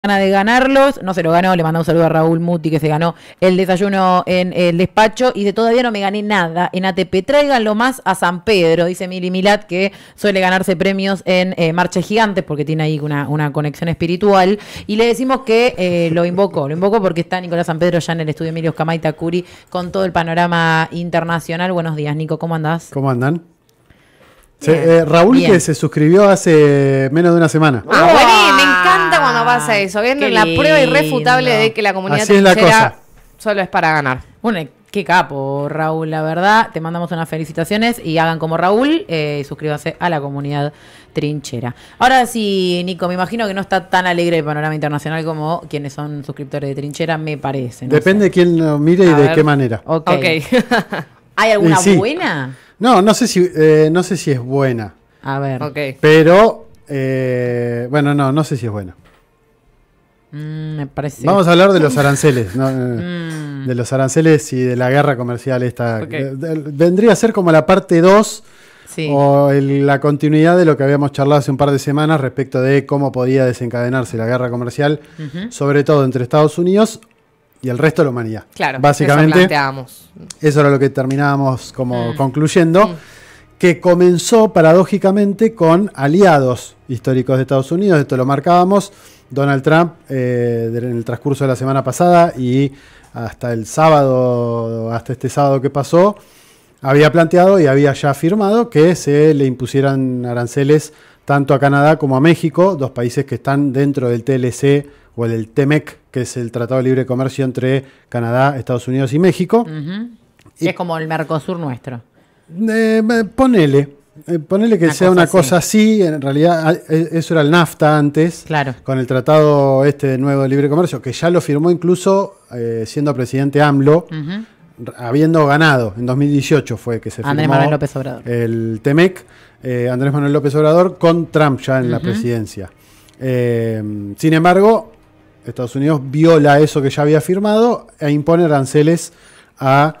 De ganarlos, no se lo ganó, le mandamos un saludo a Raúl Muti que se ganó el desayuno en el despacho y de todavía no me gané nada en ATP, tráiganlo más a San Pedro, dice Mili Milat que suele ganarse premios en Marcha Gigantes porque tiene ahí una conexión espiritual y le decimos que lo invoco porque está Nicolás San Pedro ya en el estudio Emilio Scamaita Curi con todo el panorama internacional. Buenos días, Nico, ¿cómo andás? ¿Cómo andan? Raúl, bien. Que se suscribió hace menos de una semana. Bueno, me encanta cuando pasa eso. Viendo la prueba irrefutable de que la comunidad trinchera solo es para ganar. Bueno, qué capo, Raúl, la verdad. Te mandamos unas felicitaciones y hagan como Raúl y suscríbanse a la comunidad trinchera. Ahora sí, Nico, me imagino que no está tan alegre el panorama internacional como quienes son suscriptores de trinchera, me parece. No Depende de quién lo mire y de qué manera. Okay. ¿Hay alguna buena? No sé si es buena. A ver. Okay. Pero, bueno, no sé si es buena. Me parece. Vamos a hablar de los aranceles. De los aranceles y de la guerra comercial esta. Okay. Vendría a ser como la parte 2 sí. O la continuidad de lo que habíamos charlado hace un par de semanas respecto de cómo podía desencadenarse la guerra comercial, sobre todo entre Estados Unidos y el resto de la humanidad. Claro, básicamente eso era lo que terminábamos como concluyendo, que comenzó paradójicamente con aliados históricos de Estados Unidos. Esto lo marcábamos Donald Trump en el transcurso de la semana pasada y hasta este sábado que pasó, había planteado y había ya afirmado que se le impusieran aranceles tanto a Canadá como a México, dos países que están dentro del TLC o el TEMEC, que es el Tratado de Libre Comercio entre Canadá, Estados Unidos y México. Y es como el Mercosur nuestro. Ponele que sea una cosa así. En realidad eso era el NAFTA antes, claro, con el Tratado nuevo de Libre Comercio, que ya lo firmó incluso siendo presidente AMLO, habiendo ganado. En 2018 fue que se Andrés firmó Manuel López Obrador. El TEMEC, Andrés Manuel López Obrador, con Trump ya en la presidencia. Sin embargo, Estados Unidos viola eso que ya había firmado e impone aranceles a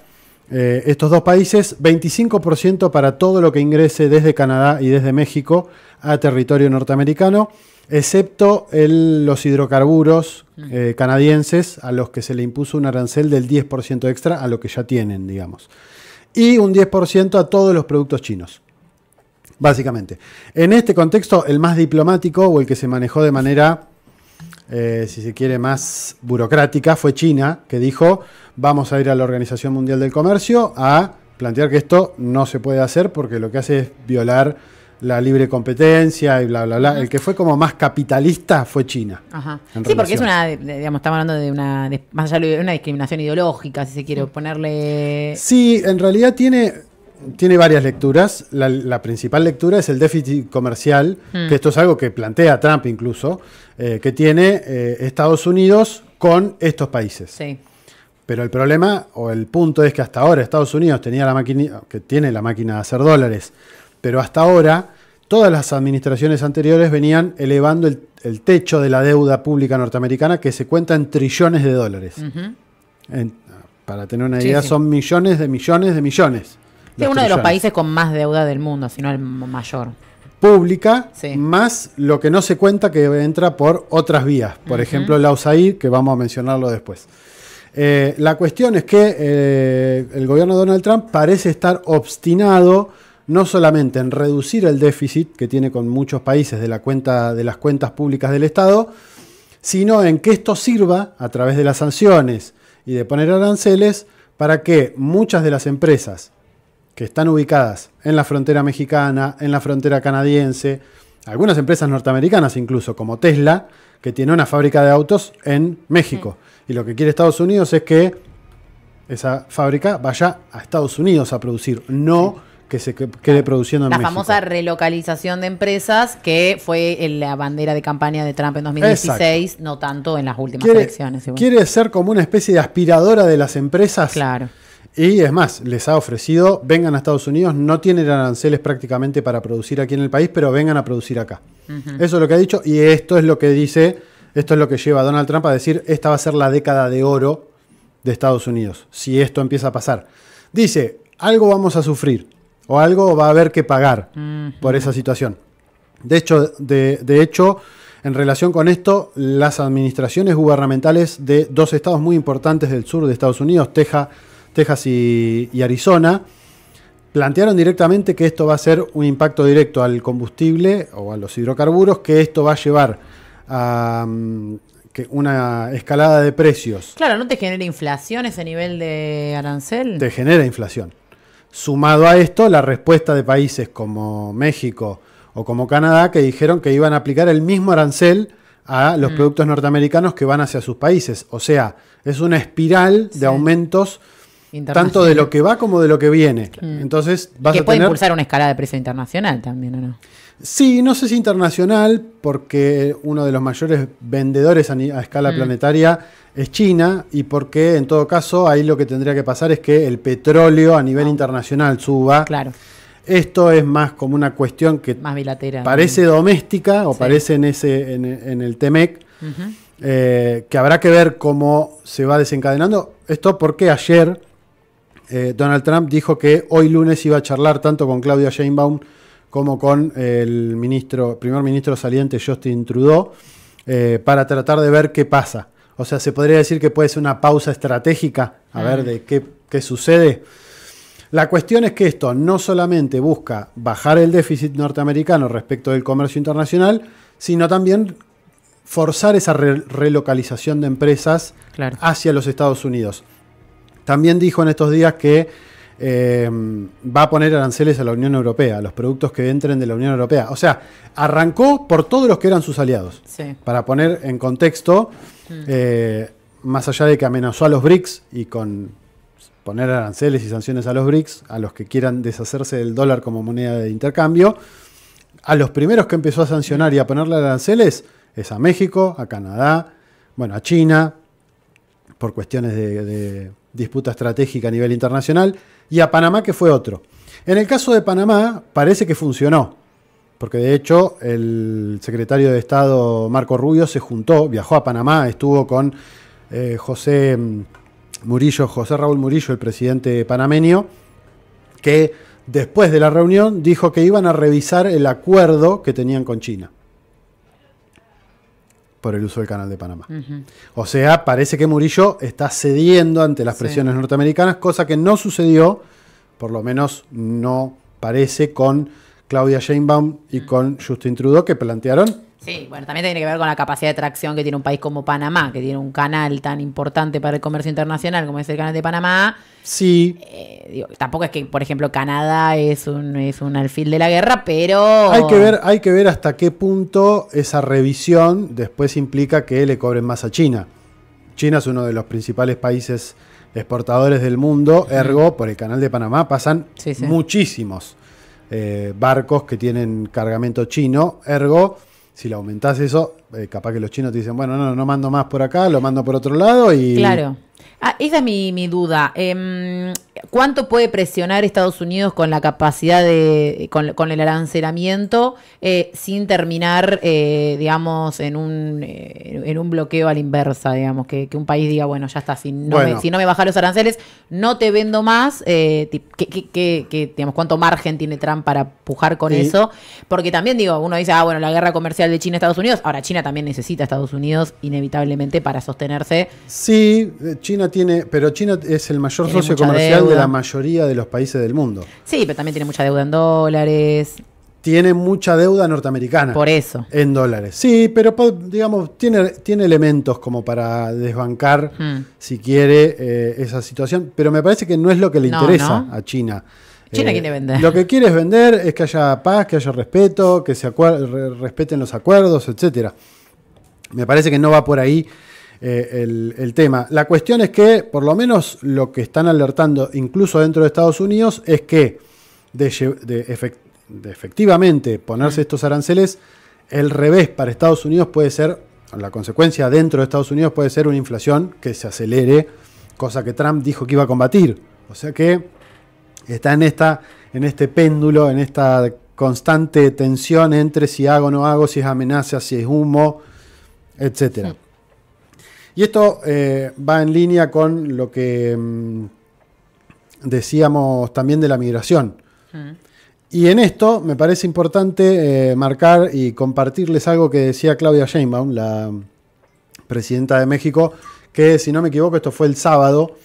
estos dos países, 25% para todo lo que ingrese desde Canadá y desde México a territorio norteamericano, excepto los hidrocarburos canadienses, a los que se le impuso un arancel del 10% extra a lo que ya tienen, digamos. Y un 10% a todos los productos chinos. Básicamente. En este contexto, el más diplomático o el que se manejó de manera, si se quiere, más burocrática fue China, que dijo, vamos a ir a la Organización Mundial del Comercio a plantear que esto no se puede hacer porque lo que hace es violar la libre competencia y bla, bla, bla. El que fue como más capitalista fue China. Ajá. Sí, porque es estamos hablando de más allá de una discriminación ideológica, si se quiere ponerle... Sí, en realidad tiene varias lecturas. La principal lectura es el déficit comercial, que esto es algo que plantea Trump incluso, que tiene Estados Unidos con estos países. Sí. Pero el problema o el punto es que hasta ahora Estados Unidos tiene la máquina de hacer dólares, pero hasta ahora todas las administraciones anteriores venían elevando el techo de la deuda pública norteamericana, que se cuenta en trillones de dólares. Para tener una idea, son millones de millones de millones. Es uno de los países con más deuda del mundo, si no el mayor. Pública, más lo que no se cuenta que entra por otras vías. Por ejemplo, la USAID, que vamos a mencionarlo después. La cuestión es que el gobierno de Donald Trump parece estar obstinado no solamente en reducir el déficit que tiene con muchos países de las cuentas públicas del Estado, sino en que esto sirva a través de las sanciones y de poner aranceles para que muchas de las empresas que están ubicadas en la frontera mexicana, en la frontera canadiense, algunas empresas norteamericanas incluso, como Tesla, que tiene una fábrica de autos en México. Y lo que quiere Estados Unidos es que esa fábrica vaya a Estados Unidos a producir, no que se quede produciendo en México. La famosa relocalización de empresas, que fue la bandera de campaña de Trump en 2016, exacto, no tanto en las últimas elecciones. Quiere ser como una especie de aspiradora de las empresas. Claro. Y es más, les ha ofrecido, vengan a Estados Unidos, no tienen aranceles prácticamente para producir aquí en el país, pero vengan a producir acá. Eso es lo que ha dicho y esto es lo que dice, esto es lo que lleva a Donald Trump a decir, esta va a ser la década de oro de Estados Unidos, si esto empieza a pasar. Dice, algo vamos a sufrir o algo va a haber que pagar por esa situación. De hecho, En relación con esto, las administraciones gubernamentales de dos estados muy importantes del sur de Estados Unidos, Texas y Arizona, plantearon directamente que esto va a ser un impacto directo al combustible o a los hidrocarburos, que esto va a llevar a que una escalada de precios. Claro, ¿no te genera inflación ese nivel de arancel? Te genera inflación. Sumado a esto, la respuesta de países como México o como Canadá, que dijeron que iban a aplicar el mismo arancel a los productos norteamericanos que van hacia sus países. O sea, es una espiral de aumentos tanto de lo que va como de lo que viene. Entonces vas que a puede tener... impulsar una escalada de precio internacional también, ¿o no? Sí, no sé si internacional, porque uno de los mayores vendedores a escala planetaria es China, y porque en todo caso ahí lo que tendría que pasar es que el petróleo a nivel internacional suba. Claro. Esto es más como una cuestión que más bilateral, parece doméstica o parece en el TEMEC, que habrá que ver cómo se va desencadenando. Esto porque ayer Donald Trump dijo que hoy lunes iba a charlar tanto con Claudia Sheinbaum como con el primer ministro saliente Justin Trudeau, para tratar de ver qué pasa. O sea, se podría decir que puede ser una pausa estratégica, a ver de qué sucede. La cuestión es que esto no solamente busca bajar el déficit norteamericano respecto del comercio internacional, sino también forzar esa relocalización de empresas hacia los Estados Unidos. También dijo en estos días que va a poner aranceles a la Unión Europea, a los productos que entren de la Unión Europea. O sea, arrancó por todos los que eran sus aliados. Sí. Para poner en contexto, más allá de que amenazó a los BRICS y con poner aranceles y sanciones a los BRICS, a los que quieran deshacerse del dólar como moneda de intercambio, a los primeros que empezó a sancionar y a ponerle aranceles es a México, a Canadá, bueno, a China, por cuestiones de disputa estratégica a nivel internacional, y a Panamá, que fue otro. En el caso de Panamá parece que funcionó, porque de hecho el secretario de Estado Marco Rubio se juntó, viajó a Panamá, estuvo con José Raúl Murillo, el presidente panameño, que después de la reunión dijo que iban a revisar el acuerdo que tenían con China por el uso del Canal de Panamá. O sea, parece que Murillo está cediendo ante las presiones norteamericanas, cosa que no sucedió, por lo menos no parece, con Claudia Sheinbaum y con Justin Trudeau, que plantearon... Sí, bueno, también tiene que ver con la capacidad de tracción que tiene un país como Panamá, que tiene un canal tan importante para el comercio internacional como es el Canal de Panamá. Sí. Tampoco es que, por ejemplo, Canadá es un alfil de la guerra, pero... Hay que ver hasta qué punto esa revisión después implica que le cobren más a China. China es uno de los principales países exportadores del mundo, ergo, por el Canal de Panamá pasan muchísimos barcos que tienen cargamento chino, ergo... Si le aumentás eso, capaz que los chinos te dicen, bueno, no mando más por acá, lo mando por otro lado y... Claro. Esa es mi duda. ¿Cuánto puede presionar Estados Unidos con la capacidad con el arancelamiento sin terminar, digamos, en un bloqueo a la inversa, digamos, que un país diga, bueno, ya está, si no me bajas los aranceles, no te vendo más, digamos, ¿cuánto margen tiene Trump para pujar con eso? Porque también, uno dice, bueno, la guerra comercial de China a Estados Unidos, ahora China también necesita a Estados Unidos inevitablemente para sostenerse. Sí, China es el mayor socio comercial de la mayoría de los países del mundo. Sí, pero también tiene mucha deuda en dólares. Tiene mucha deuda norteamericana. Por eso. En dólares. Sí, pero digamos, tiene elementos como para desbancar, si quiere, esa situación. Pero me parece que no es lo que le interesa a China. China quiere vender. Lo que quiere es vender, es que haya paz, que haya respeto, que se respeten los acuerdos, etcétera. Me parece que no va por ahí el tema. La cuestión es que, por lo menos lo que están alertando, incluso dentro de Estados Unidos, es que de efectivamente ponerse estos aranceles, el revés para Estados Unidos puede ser, la consecuencia dentro de Estados Unidos puede ser una inflación que se acelere, cosa que Trump dijo que iba a combatir. O sea que está en este péndulo, en esta constante tensión entre si hago o no hago, si es amenaza, si es humo, etcétera. Y esto va en línea con lo que decíamos también de la migración. Y en esto me parece importante marcar y compartirles algo que decía Claudia Sheinbaum, la presidenta de México, que si no me equivoco esto fue el sábado,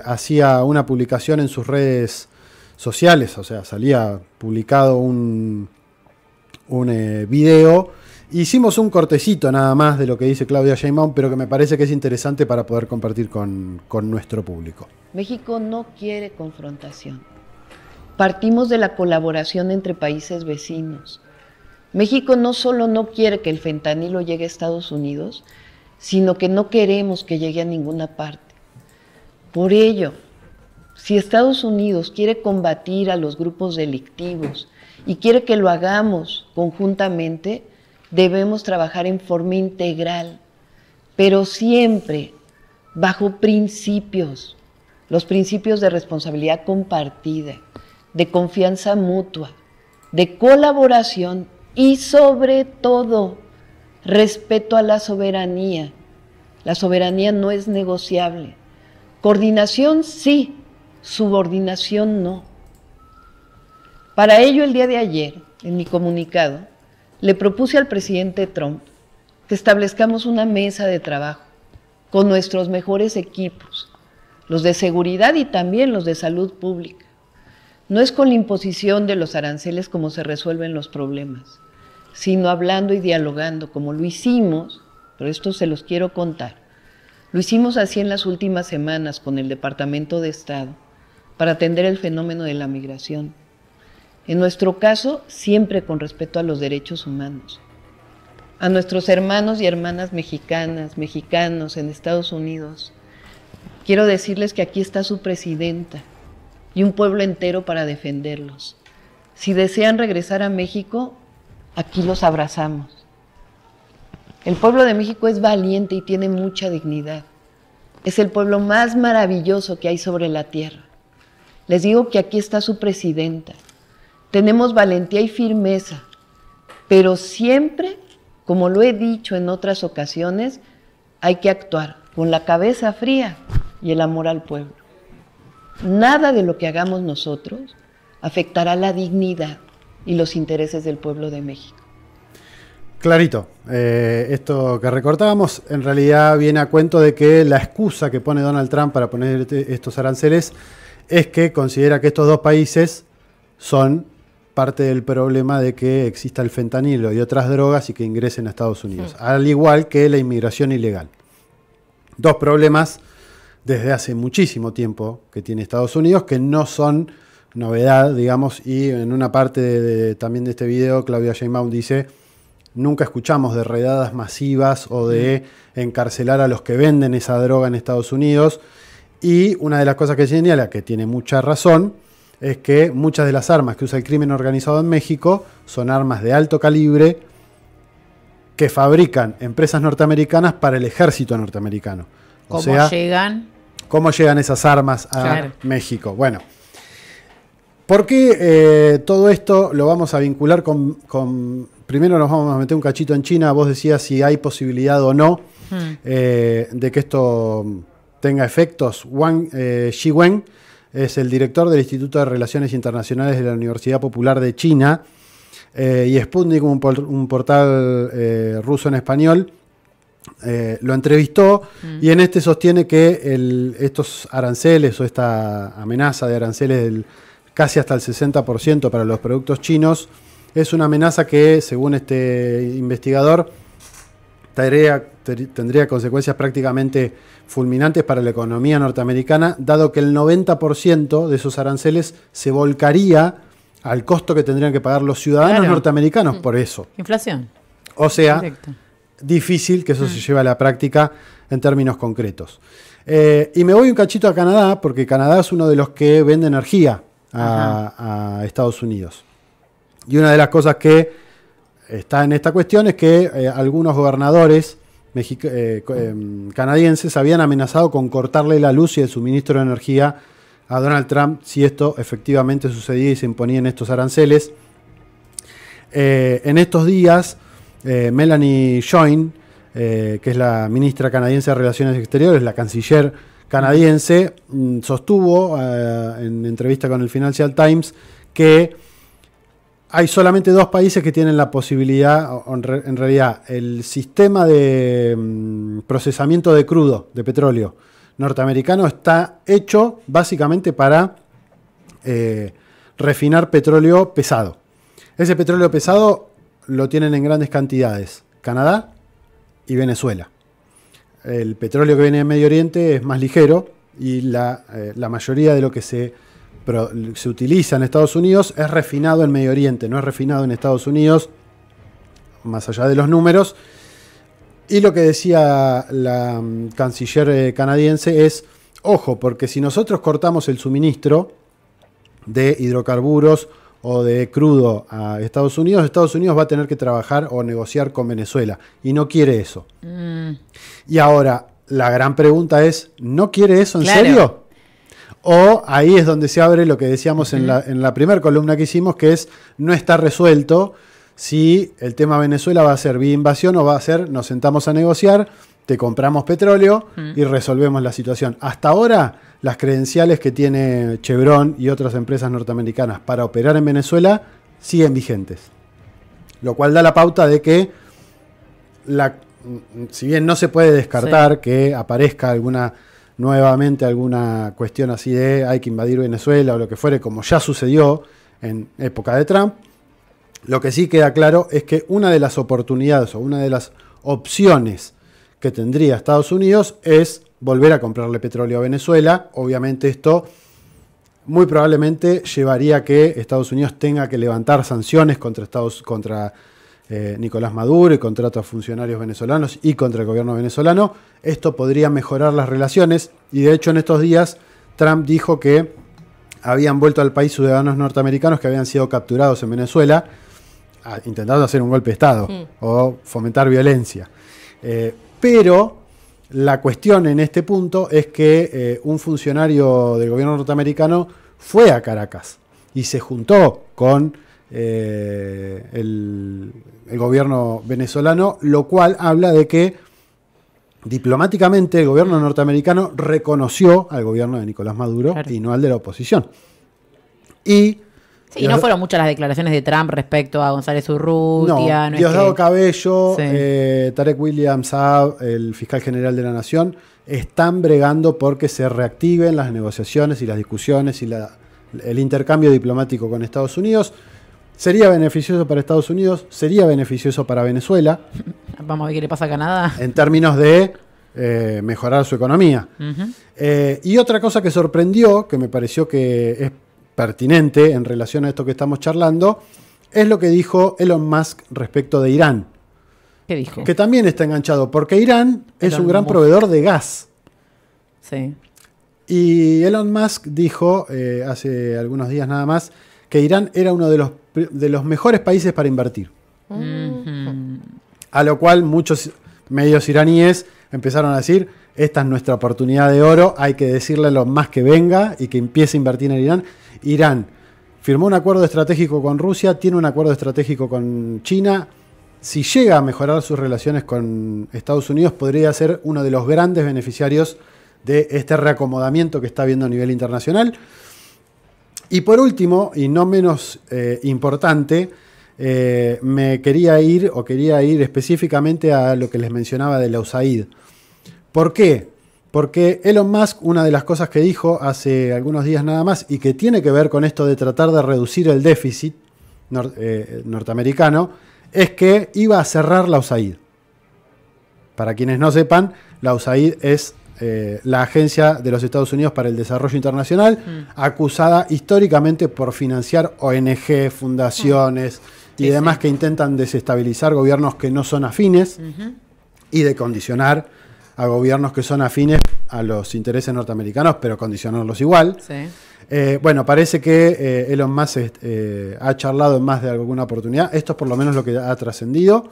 hacía una publicación en sus redes sociales, o sea, salía publicado un video. Hicimos un cortecito nada más de lo que dice Claudia Sheinbaum, pero que me parece que es interesante para poder compartir con nuestro público. México no quiere confrontación. Partimos de la colaboración entre países vecinos. México no solo no quiere que el fentanilo llegue a Estados Unidos, sino que no queremos que llegue a ninguna parte. Por ello, si Estados Unidos quiere combatir a los grupos delictivos y quiere que lo hagamos conjuntamente, debemos trabajar en forma integral, pero siempre bajo principios, los principios de responsabilidad compartida, de confianza mutua, de colaboración y sobre todo respeto a la soberanía. La soberanía no es negociable. Coordinación sí, subordinación no. Para ello, el día de ayer, en mi comunicado, le propuse al presidente Trump que establezcamos una mesa de trabajo con nuestros mejores equipos, los de seguridad y también los de salud pública. No es con la imposición de los aranceles como se resuelven los problemas, sino hablando y dialogando, como lo hicimos, pero esto se los quiero contar. Lo hicimos así en las últimas semanas con el Departamento de Estado para atender el fenómeno de la migración. En nuestro caso, siempre con respeto a los derechos humanos. A nuestros hermanos y hermanas mexicanas, mexicanos en Estados Unidos, quiero decirles que aquí está su presidenta y un pueblo entero para defenderlos. Si desean regresar a México, aquí los abrazamos. El pueblo de México es valiente y tiene mucha dignidad. Es el pueblo más maravilloso que hay sobre la tierra. Les digo que aquí está su presidenta. Tenemos valentía y firmeza, pero siempre, como lo he dicho en otras ocasiones, hay que actuar con la cabeza fría y el amor al pueblo. Nada de lo que hagamos nosotros afectará la dignidad y los intereses del pueblo de México. Clarito, esto que recortábamos en realidad viene a cuento de que la excusa que pone Donald Trump para poner estos aranceles es que considera que estos dos países son parte del problema de que exista el fentanilo y otras drogas y que ingresen a Estados Unidos, al igual que la inmigración ilegal. Dos problemas desde hace muchísimo tiempo que tiene Estados Unidos, que no son novedad, digamos, y en una parte también de este video, Claudia Sheinbaum dice: nunca escuchamos de redadas masivas o de encarcelar a los que venden esa droga en Estados Unidos. Y una de las cosas que señala, que tiene mucha razón, es que muchas de las armas que usa el crimen organizado en México son armas de alto calibre que fabrican empresas norteamericanas para el ejército norteamericano. ¿Cómo llegan? ¿Cómo llegan esas armas a México? Bueno, ¿por qué todo esto lo vamos a vincular con... Primero nos vamos a meter un cachito en China. Vos decías si hay posibilidad o no de que esto tenga efectos. Wang Shiwen es el director del Instituto de Relaciones Internacionales de la Universidad Popular de China, y Sputnik, un portal ruso en español, lo entrevistó y en este sostiene que estos aranceles o esta amenaza de aranceles del casi hasta el 60% para los productos chinos es una amenaza que, según este investigador, tendría consecuencias prácticamente fulminantes para la economía norteamericana, dado que el 90% de esos aranceles se volcaría al costo que tendrían que pagar los ciudadanos norteamericanos por eso. Inflación. O sea, difícil que eso se lleve a la práctica en términos concretos. Y me voy un cachito a Canadá, porque Canadá es uno de los que vende energía a Estados Unidos. Y una de las cosas que está en esta cuestión es que algunos gobernadores canadienses habían amenazado con cortarle la luz y el suministro de energía a Donald Trump si esto efectivamente sucedía y se imponían estos aranceles. En estos días, Melanie Join, que es la ministra canadiense de Relaciones Exteriores, la canciller canadiense, sostuvo en entrevista con el Financial Times que hay solamente 2 países que tienen la posibilidad, en realidad, el sistema de procesamiento de crudo, de petróleo norteamericano, está hecho básicamente para refinar petróleo pesado. Ese petróleo pesado lo tienen en grandes cantidades Canadá y Venezuela. El petróleo que viene de Medio Oriente es más ligero y la mayoría de lo que se utiliza en Estados Unidos es refinado en Medio Oriente, no es refinado en Estados Unidos, más allá de los números. Y lo que decía la canciller canadiense es, ojo, porque si nosotros cortamos el suministro de hidrocarburos o de crudo a Estados Unidos va a tener que trabajar o negociar con Venezuela, y no quiere eso. Y ahora, la gran pregunta es, ¿no quiere eso en serio? O ahí es donde se abre lo que decíamos en la primera columna que hicimos, que es, no está resuelto si el tema Venezuela va a ser vía invasión o va a ser, nos sentamos a negociar, te compramos petróleo y resolvemos la situación. Hasta ahora, las credenciales que tiene Chevron y otras empresas norteamericanas para operar en Venezuela siguen vigentes. Lo cual da la pauta de que, si bien no se puede descartar que aparezca nuevamente alguna cuestión así de hay que invadir Venezuela o lo que fuere, como ya sucedió en época de Trump, lo que sí queda claro es que una de las oportunidades o una de las opciones que tendría Estados Unidos es volver a comprarle petróleo a Venezuela. Obviamente esto muy probablemente llevaría a que Estados Unidos tenga que levantar sanciones contra Nicolás Maduro y contra otros funcionarios venezolanos y contra el gobierno venezolano. Esto podría mejorar las relaciones y de hecho en estos días Trump dijo que habían vuelto al país ciudadanos norteamericanos que habían sido capturados en Venezuela intentando hacer un golpe de Estado o fomentar violencia. Pero la cuestión en este punto es que un funcionario del gobierno norteamericano fue a Caracas y se juntó con el gobierno venezolano, lo cual habla de que diplomáticamente el gobierno norteamericano reconoció al gobierno de Nicolás Maduro y no al de la oposición. Y no fueron muchas las declaraciones de Trump respecto a González Urrutia. Diosdado Cabello, Tarek William Saab, el fiscal general de la Nación, están bregando porque se reactiven las negociaciones y las discusiones y el intercambio diplomático con Estados Unidos. Sería beneficioso para Estados Unidos, sería beneficioso para Venezuela. Vamos a ver qué le pasa a Canadá. En términos de mejorar su economía. Y otra cosa que sorprendió, que me pareció que es pertinente en relación a esto que estamos charlando, es lo que dijo Elon Musk respecto de Irán. ¿Qué dijo? Que también está enganchado, porque Irán es un gran proveedor de gas. Sí. Y Elon Musk dijo hace algunos días nada más que Irán era uno de los mejores países para invertir. A lo cual muchos medios iraníes empezaron a decir, esta es nuestra oportunidad de oro, hay que decirle a Elon Musk que venga y que empiece a invertir en Irán. Irán firmó un acuerdo estratégico con Rusia, tiene un acuerdo estratégico con China. Si llega a mejorar sus relaciones con Estados Unidos, podría ser uno de los grandes beneficiarios de este reacomodamiento que está habiendo a nivel internacional. Y por último, y no menos importante, quería ir específicamente a lo que les mencionaba de la USAID. ¿Por qué? Porque Elon Musk, una de las cosas que dijo hace algunos días nada más, y que tiene que ver con esto de tratar de reducir el déficit norteamericano, es que iba a cerrar la USAID. Para quienes no sepan, la USAID es la Agencia de los Estados Unidos para el Desarrollo Internacional, acusada históricamente por financiar ONG, fundaciones y demás que intentan desestabilizar gobiernos que no son afines y de condicionar a gobiernos que son afines a los intereses norteamericanos, pero condicionarlos igual. Bueno, parece que Elon Musk ha charlado en más de alguna oportunidad. Esto es por lo menos lo que ha trascendido.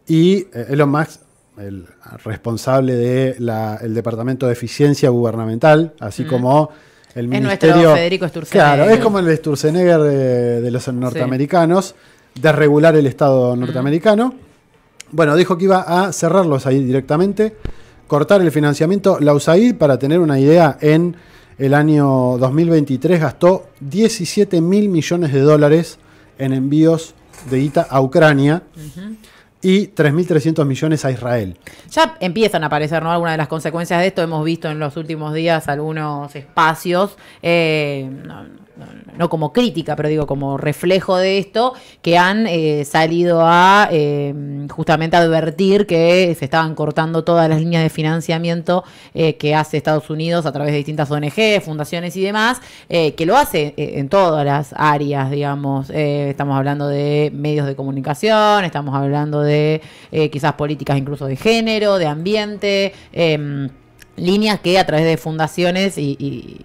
Y Elon Musk, el responsable del Departamento de Eficiencia Gubernamental, así como el Ministerio... nuestro Federico Sturzenegger. Claro, es como el Sturzenegger de los norteamericanos, de regular el Estado norteamericano. Bueno, dijo que iba a cerrarlos ahí directamente, cortar el financiamiento. La USAID, para tener una idea, en el año 2023 gastó 17 mil millones de dólares en envíos de guita a Ucrania. Y 3.300 millones a Israel. Ya empiezan a aparecer, ¿no?, algunas de las consecuencias de esto. Hemos visto en los últimos días algunos espacios, no como crítica, pero digo como reflejo de esto, que han salido a justamente advertir que se estaban cortando todas las líneas de financiamiento que hace Estados Unidos a través de distintas ONG, fundaciones y demás, que lo hace en todas las áreas, digamos. Estamos hablando de medios de comunicación, estamos hablando de quizás políticas incluso de género, de ambiente, líneas que a través de fundaciones y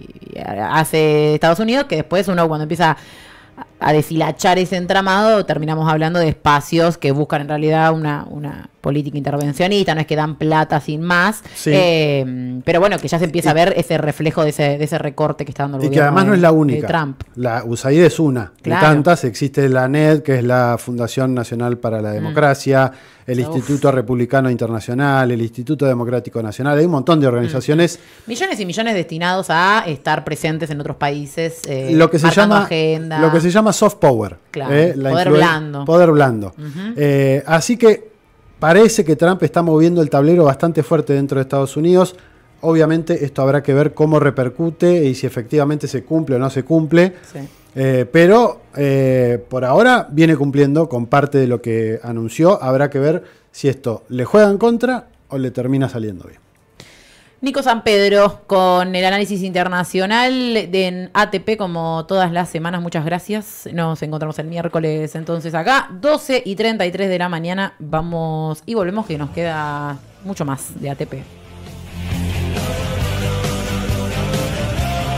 hace Estados Unidos, que después uno cuando empieza a deshilachar ese entramado terminamos hablando de espacios que buscan en realidad una política intervencionista, no es que dan plata sin más, sí. Pero bueno, que ya se empieza a ver ese reflejo de ese recorte que está dando el gobierno. Y que además no es la única. De Trump. La USAID es una, claro, de tantas. Existe la NED, que es la Fundación Nacional para la Democracia, el Instituto Republicano Internacional, el Instituto Democrático Nacional. Hay un montón de organizaciones. Millones y millones destinados a estar presentes en otros países, lo que se llama agenda. Lo que se llama soft power. Claro, poder blando. Poder blando. Así que parece que Trump está moviendo el tablero bastante fuerte dentro de Estados Unidos. Obviamente esto habrá que ver cómo repercute y si efectivamente se cumple o no se cumple. Sí. Pero por ahora viene cumpliendo con parte de lo que anunció. Habrá que ver si esto le juega en contra o le termina saliendo bien. Nico Sampedro, con el análisis internacional en ATP, como todas las semanas. Muchas gracias. Nos encontramos el miércoles entonces acá, 12:33 de la mañana. Vamos y volvemos, que nos queda mucho más de ATP.